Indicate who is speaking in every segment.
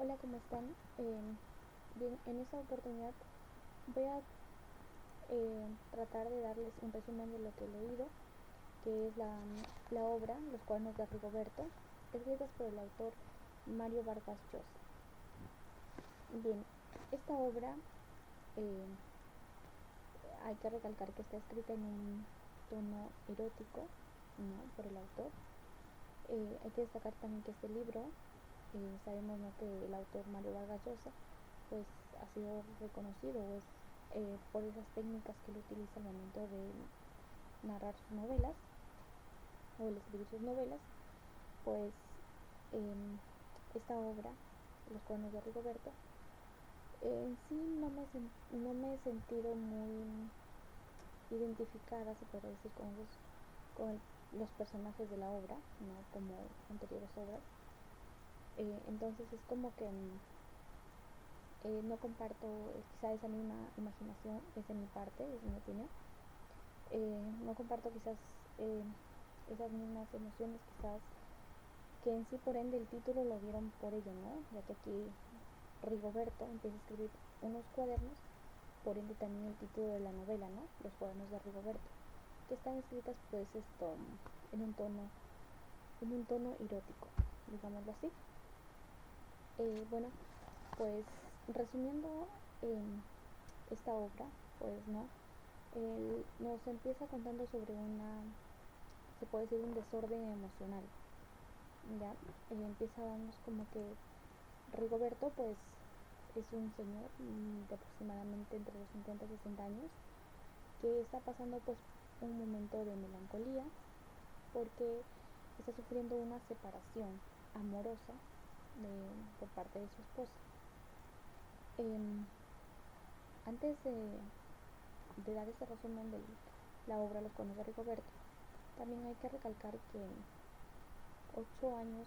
Speaker 1: Hola, ¿cómo están? Bien, en esta oportunidad voy a tratar de darles un resumen de lo que he leído, que es la obra Los cuadernos de Rigoberto, escritas por el autor Mario Vargas Llosa. Bien, esta obra eh, hay que recalcar que está escrita en un tono erótico, ¿no? Por el autor. Hay que destacar también que este libro, sabemos, ¿no?, que el autor Mario Vargas Llosa pues ha sido reconocido es, por esas técnicas que él utiliza al momento de narrar sus novelas o el escribir sus novelas. Pues eh, esta obra, Los cuadernos de Rigoberto, en sí no me he sentido muy identificada, se podría decir, los personajes de la obra, ¿no?, como anteriores obras. Entonces es como que no comparto quizá esa misma imaginación, es de mi parte, es mi opinión. No comparto quizás eh, esas mismas emociones, quizás que en sí por ende el título lo dieron por ello, ¿no? Ya que aquí Rigoberto empieza a escribir unos cuadernos, por ende también el título de la novela, ¿no? Los cuadernos de Rigoberto, que están escritas pues esto en un tono, erótico, digámoslo así. Bueno, pues resumiendo eh, esta obra, pues no, él nos empieza contando sobre se puede decir, un desorden emocional. Ya empieza a darnos como que Rigoberto pues es un señor de aproximadamente entre los 50 y 60 años que está pasando pues un momento de melancolía porque está sufriendo una separación amorosa por parte de su esposa. Eh, Antes de dar este resumen de la obra Los cuadernos de Rigoberto, también hay que recalcar que 8 años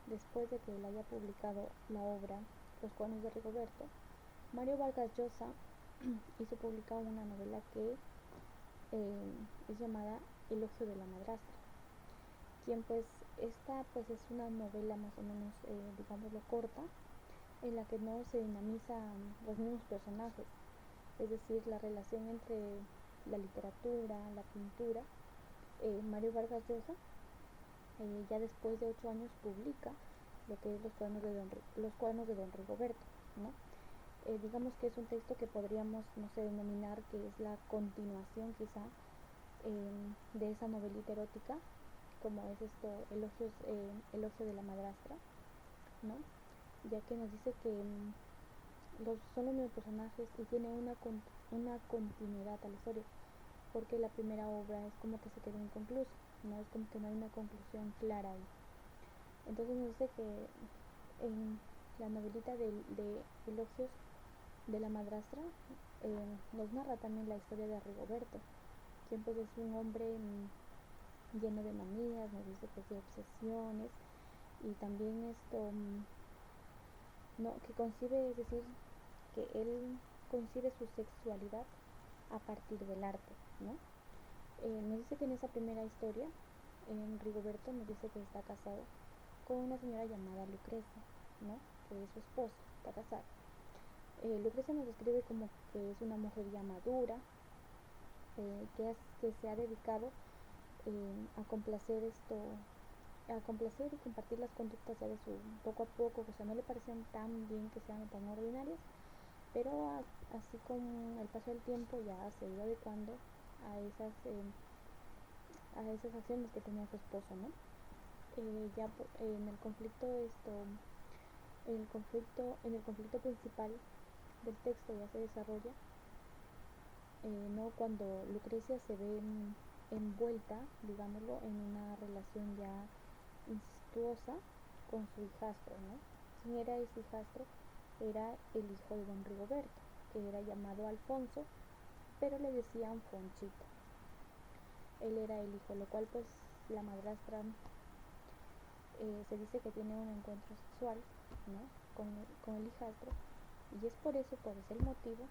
Speaker 1: después de que él haya publicado la obra Los cuadernos de Rigoberto, Mario Vargas Llosa hizo publicar una novela que es llamada Elogio de la Madrastra, quien pues esta pues es una novela más o menos, digámoslo, corta, en la que no se dinamizan los mismos personajes, es decir, la relación entre la literatura, la pintura. Mario Vargas Llosa, ya después de 8 años, publica lo que es los cuadernos de Don Rigoberto, ¿no? Digamos que es un texto que podríamos, no sé, denominar que es la continuación quizá de esa novelita erótica, como es esto, Elogio de la Madrastra, ¿no? Ya que nos dice que son los mismos personajes y tiene una continuidad a la historia, porque la primera obra es como que se quedó inconclusa, no es como que no hay una conclusión clara ahí. Entonces nos dice que en la novelita de Elogios de la Madrastra nos narra también la historia de Rigoberto, quien pues es un hombre lleno de manías, nos dice que de obsesiones, y también esto no, que concibe, es decir, que él concibe su sexualidad a partir del arte, ¿no? Nos dice que en esa primera historia, Rigoberto nos dice que está casado con una señora llamada Lucrecia, ¿no?, que es su esposa, está casada. Lucrecia nos describe como que es una mujer ya madura, que se ha dedicado a complacer y compartir las conductas ya de su poco a poco, o sea, no le parecen tan bien que sean tan ordinarias, pero así con el paso del tiempo ya se ha ido adecuando a esas acciones que tenía su esposo, ¿no? Ya en el conflicto en el conflicto principal del texto ya se desarrolla, no, cuando Lucrecia se ve envuelta, digámoslo, en una relación ya incestuosa con su hijastro, ¿no? ¿Quién era ese hijastro? Era el hijo de Don Rigoberto, que era llamado Alfonso, pero le decían Fonchito. Él era el hijo, lo cual pues la madrastra se dice que tiene un encuentro sexual, ¿no?, con el hijastro, y es por eso, por ese motivo,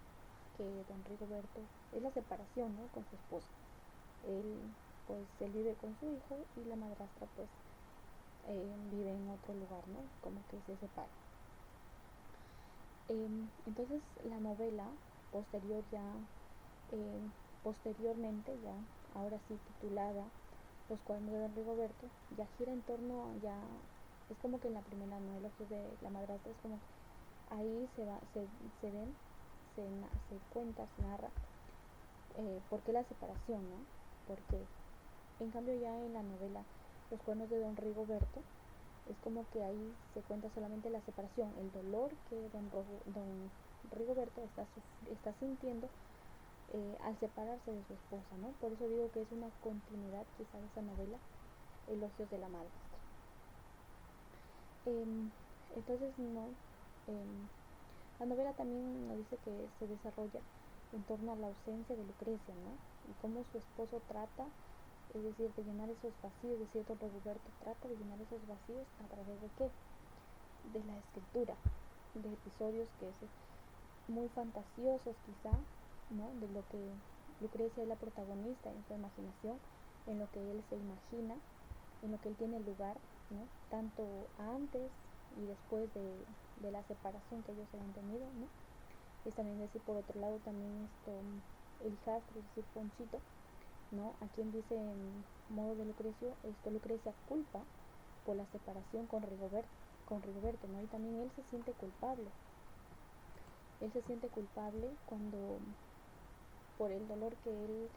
Speaker 1: que Don Rigoberto es la separación, ¿no?, con su esposa. Él vive con su hijo y la madrastra pues vive en otro lugar, ¿no?, como que se separa. Entonces la novela posterior ya, eh, posteriormente ya, ahora sí titulada Los cuadernos de Don Rigoberto, ya gira en torno a ya, es como que en la primera no Elogios de la madrastra, es como que ahí se ven, se cuenta, se narra por qué la separación, ¿no? Porque en cambio ya en la novela Los cuernos de Don Rigoberto es como que ahí se cuenta solamente la separación, el dolor que don Rigoberto está sintiendo al separarse de su esposa, ¿no? Por eso digo que es una continuidad quizá de esa novela, Elogios de la madrastra. Eh, entonces, no, eh, la novela también nos dice que se desarrolla en torno a la ausencia de Lucrecia, ¿no? Y cómo su esposo trata, es decir, de llenar esos vacíos, es decir, don Rigoberto trata de llenar esos vacíos a través de qué? De la escritura, de episodios que es muy fantasiosos quizá, ¿no? De lo que Lucrecia es la protagonista en su imaginación, en lo que él se imagina, en lo que él tiene lugar, ¿no? Tanto antes y después de la separación que ellos habían tenido, ¿no? Es también decir, por otro lado, también esto, el hijastro, es decir, Ponchito, ¿no? A quien dice en modo de Lucrecio, Lucrecia culpa por la separación con Rigoberto, ¿no? Y también él se siente culpable. Él se siente culpable cuando, por el dolor que él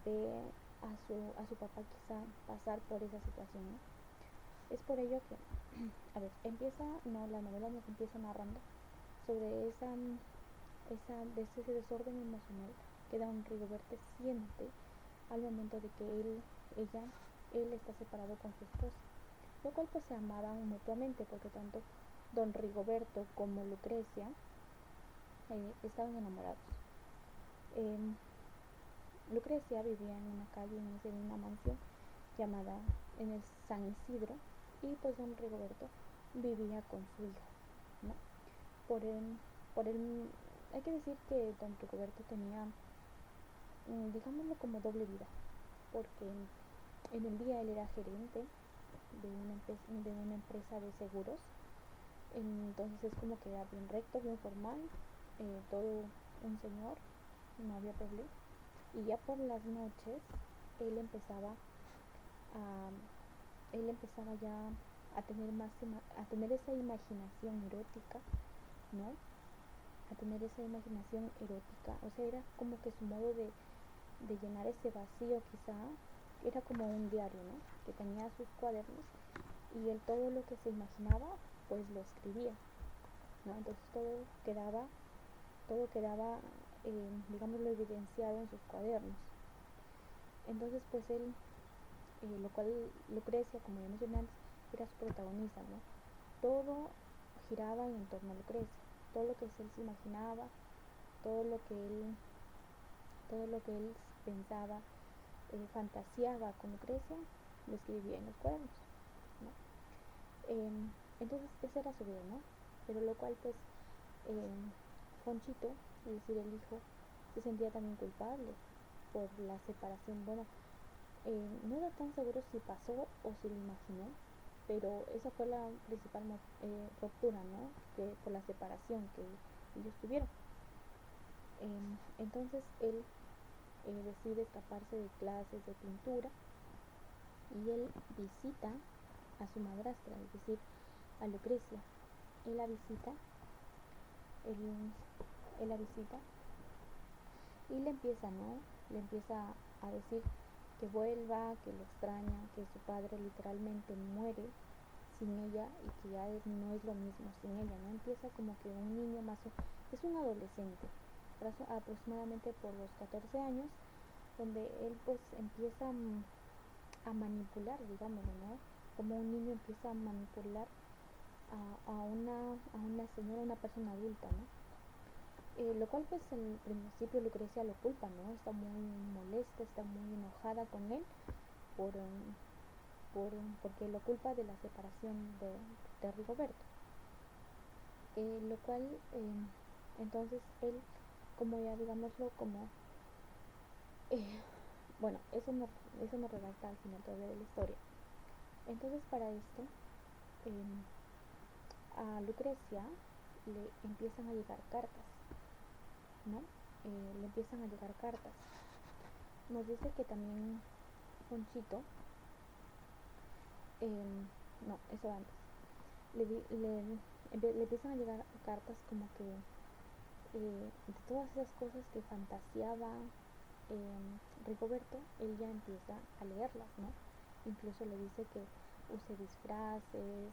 Speaker 1: ve a su papá quizá pasar por esa situación, ¿no? Es por ello que, a ver, la novela nos empieza narrando sobre ese desorden emocional que don Rigoberto siente al momento de que él está separado con su esposa, lo cual pues se amaban mutuamente porque tanto don Rigoberto como Lucrecia estaban enamorados. Eh, Lucrecia vivía en una calle, en una mansión llamada en el San Isidro, y pues don Rigoberto vivía con su hija, ¿no? Por el, por el, hay que decir que don Rigoberto tenía, digámoslo como doble vida, porque en el día él era gerente de una empresa de seguros, entonces es como que era bien recto, bien formal, todo un señor, no había problema. Y ya por las noches él empezaba a él empezaba ya a tener a tener esa imaginación erótica, ¿no? A tener esa imaginación erótica, o sea, era como que su modo de llenar ese vacío quizá, era como un diario, ¿no? Que tenía sus cuadernos y él todo lo que se imaginaba, pues lo escribía, ¿no? Entonces todo quedaba, digámoslo, evidenciado en sus cuadernos. Entonces, pues él, lo cual Lucrecia, como ya mencioné antes, era su protagonista, ¿no? Todo giraba en torno a Lucrecia, todo lo que él se imaginaba, todo lo que él, todo lo que él pensaba, fantaseaba con Lucrecia, lo escribía en los cuadernos, ¿no? Entonces esa era su vida, ¿no? Pero lo cual pues Fonchito, es decir, el hijo, se sentía también culpable por la separación. Bueno, no era tan seguro si pasó o si lo imaginó, pero esa fue la principal ruptura, ¿no? Que por la separación que ellos tuvieron. Entonces él decide escaparse de clases de pintura y él visita a su madrastra, es decir, a Lucrecia. Él la visita, él, él la visita y le empieza, ¿no? Le empieza a decir que vuelva, que lo extraña, que su padre literalmente muere sin ella y que ya no es lo mismo sin ella, ¿no? Empieza como que un niño es un adolescente, aproximadamente por los 14 años, donde él pues empieza a manipular, digámoslo, ¿no? Como un niño empieza a manipular a una señora, una persona adulta, ¿no? Lo cual pues en principio Lucrecia lo culpa, ¿no? Está muy molesta, está muy enojada con él por, porque lo culpa de la separación de Rigoberto. Lo cual entonces él, como ya digámoslo, como eh, bueno, eso no redacta al final todavía de la historia. Entonces para esto a Lucrecia le empiezan a llegar cartas, ¿no? Le empiezan a llegar cartas. Nos dice que también Fonchito, no, eso antes, le empiezan a llegar cartas como que de todas esas cosas que fantaseaba Rigoberto, él ya empieza a leerlas, ¿no? Incluso le dice que use disfraces,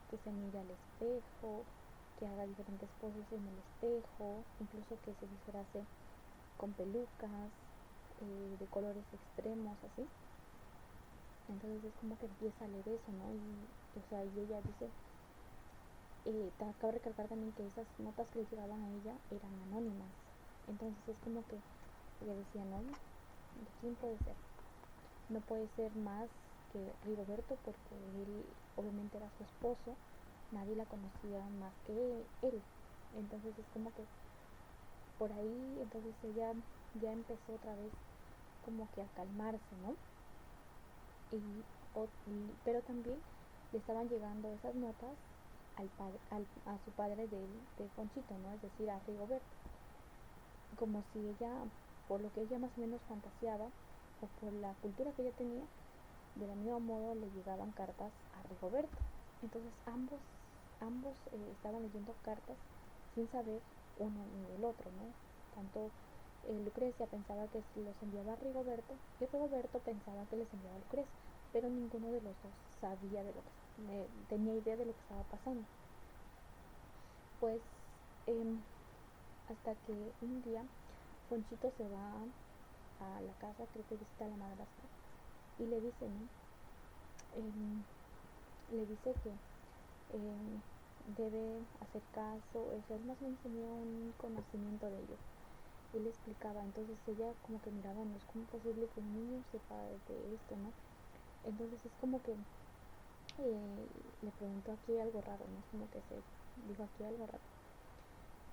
Speaker 1: que se mire al espejo, que haga diferentes poses en el espejo, incluso que se disfrace con pelucas de colores extremos, así. Entonces es como que empieza a leer eso, ¿no? Y ella dice, cabe recalcar también que esas notas que le llegaban a ella eran anónimas. Entonces es como que ella decía, no, ¿de quién puede ser? No puede ser más que Rigoberto, porque él obviamente era su esposo, nadie la conocía más que él. Entonces es como que por ahí, entonces ella ya empezó otra vez como que a calmarse, ¿no? Pero también le estaban llegando esas notas a su padre de Fonchito, ¿no? Es decir, a Rigoberto, como si ella, por lo que ella más o menos fantaseaba, o por la cultura que ella tenía, del mismo modo le llegaban cartas a Rigoberto. Entonces ambos estaban leyendo cartas sin saber uno ni el otro, ¿no? Tanto Lucrecia pensaba que los enviaba a Rigoberto y Rigoberto pensaba que les enviaba a Lucrecia, pero ninguno de los dos sabía de lo que tenía idea de lo que estaba pasando. Pues hasta que un día Fonchito se va a la casa, creo que visita a la madrastra, y le dice, ¿no? Le dice que debe hacer caso, él más o menos tenía un conocimiento de ello. Él le explicaba, entonces ella como que miraba, no es como posible que un niño sepa de esto, ¿no? Entonces es como que le preguntó, aquí algo raro, ¿no? Es como que se dijo, aquí algo raro.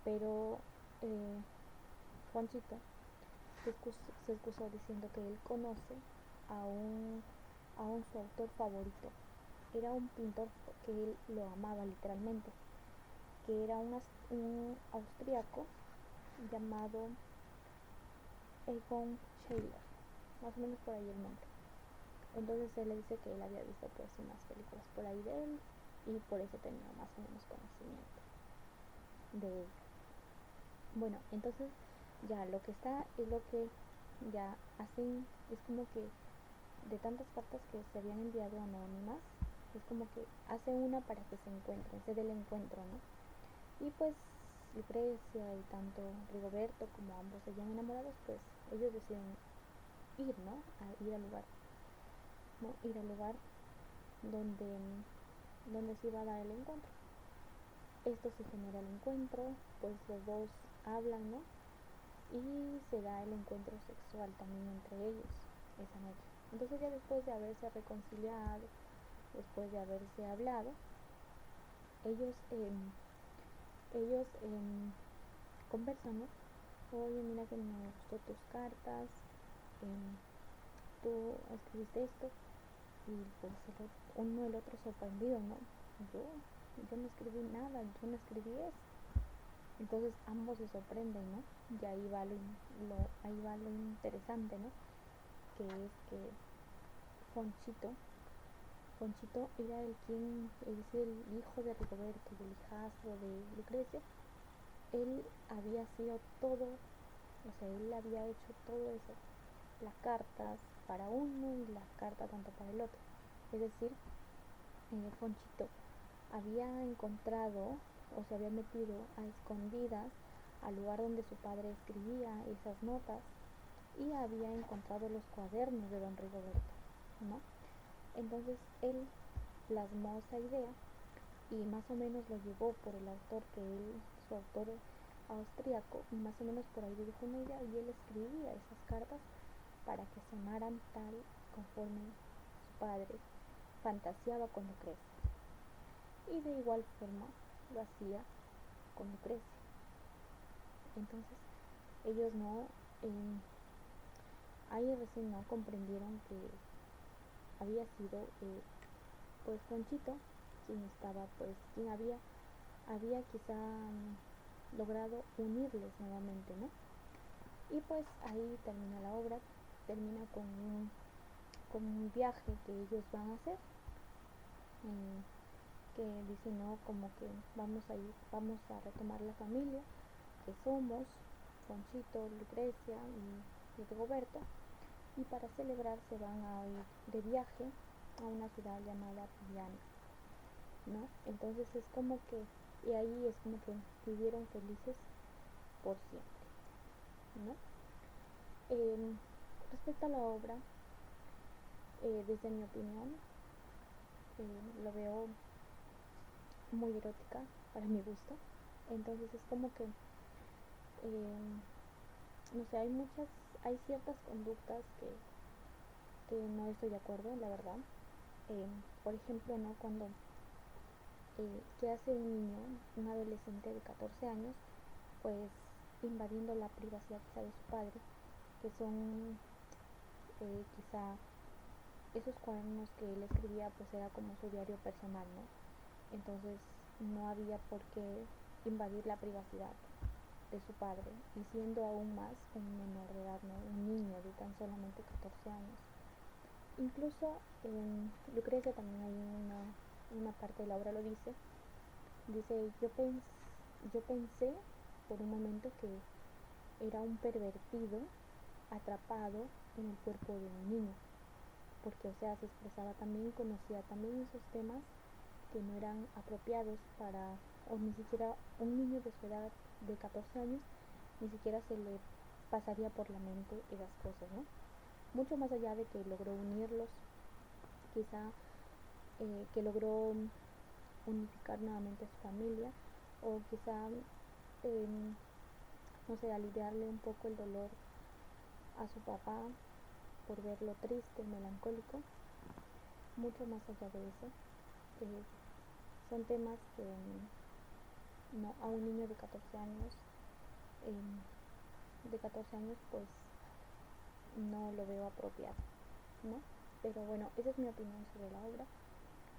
Speaker 1: Pero Juanchito se excusó diciendo que él conoce a un su autor favorito. Era un pintor que él lo amaba literalmente, que era un austriaco llamado Egon Schiele, más o menos por ahí el nombre. Entonces él le dice que él había visto pues unas películas por ahí de él y por eso tenía más o menos conocimiento de él. Bueno, entonces ya lo que está es lo que ya hacen, es como que de tantas cartas que se habían enviado anónimas, es como que hace una para que se encuentren, se dé el encuentro, ¿no? Y pues Lucrecia y tanto Rigoberto como ambos se hayan enamorados, pues ellos deciden ir, ¿no? A ir al lugar, ¿no? Ir al lugar donde se iba a dar el encuentro. Esto se genera el encuentro, pues los dos hablan, ¿no? Y se da el encuentro sexual también entre ellos esa noche. Entonces ya después de haberse reconciliado, después de haberse hablado, ellos conversan, ¿no? Oye, mira que me gustó tus cartas, tú escribiste esto, y pues uno el otro sorprendido, ¿no? Yo no escribí nada, yo no escribí eso. Entonces ambos se sorprenden, ¿no? Y ahí va lo interesante, ¿no? Que es que Fonchito era es decir, el hijo de Rigoberto y el hijastro de Lucrecia. Él había sido todo, o sea, él había hecho todo eso, las cartas para uno y las cartas tanto para el otro. Es decir, Fonchito había encontrado o se había metido a escondidas al lugar donde su padre escribía esas notas y había encontrado los cuadernos de don Rigoberto, ¿no? Entonces él plasmó esa idea y más o menos lo llevó por el autor su autor austríaco, y más o menos por ahí le dijo una idea y él escribía esas cartas para que sonaran tal conforme su padre fantaseaba con Lucrecia. Y de igual forma lo hacía con Lucrecia. Entonces ellos ahí recién no comprendieron que había sido pues Fonchito quien había había quizá logrado unirles nuevamente, ¿no? Y pues ahí termina la obra, termina con un viaje que ellos van a hacer, que dicen, no, como que vamos a ir, vamos a retomar la familia que somos, Juancito, Lucrecia y Rigoberto, y para celebrar se van a ir de viaje a una ciudad llamada Viana, ¿no? Entonces es como que, y ahí es como que vivieron felices por siempre, ¿no? Respecto a la obra, desde mi opinión, lo veo muy erótica para mi gusto. Entonces es como que, no sé, hay ciertas conductas que no estoy de acuerdo, la verdad. Por ejemplo, ¿no? Cuando ¿qué hace un niño, un adolescente de 14 años, pues invadiendo la privacidad quizá de su padre, que son quizá esos cuadernos que él escribía, pues era como su diario personal, ¿no? Entonces no había por qué invadir la privacidad de su padre, y siendo aún más un menor de edad, ¿no? Un niño de tan solamente 14 años. Incluso Lucrecia también hay una parte de la obra lo dice, yo pensé por un momento que era un pervertido atrapado en el cuerpo de un niño, porque o sea se expresaba también, conocía también esos temas que no eran apropiados para, o ni siquiera un niño de su edad de 14 años, ni siquiera se le pasaría por la mente esas cosas, ¿no? Mucho más allá de que logró unirlos, quizá que logró unificar nuevamente a su familia, o quizá, eh, no sé, aliviarle un poco el dolor a su papá por verlo triste, melancólico. Mucho más allá de eso, eh, son temas que no, a un niño de 14 años pues no lo veo apropiado, ¿no? Pero bueno, esa es mi opinión sobre la obra,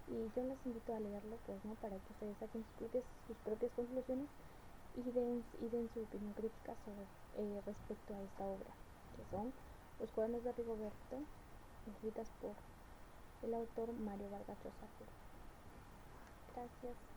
Speaker 1: y yo les invito a leerlo, pues, ¿no? Para que ustedes saquen sus propias conclusiones y den su opinión crítica sobre, respecto a esta obra, que son Los cuadernos de Rigoberto, escritas por el autor Mario Vargas Llosa. Gracias.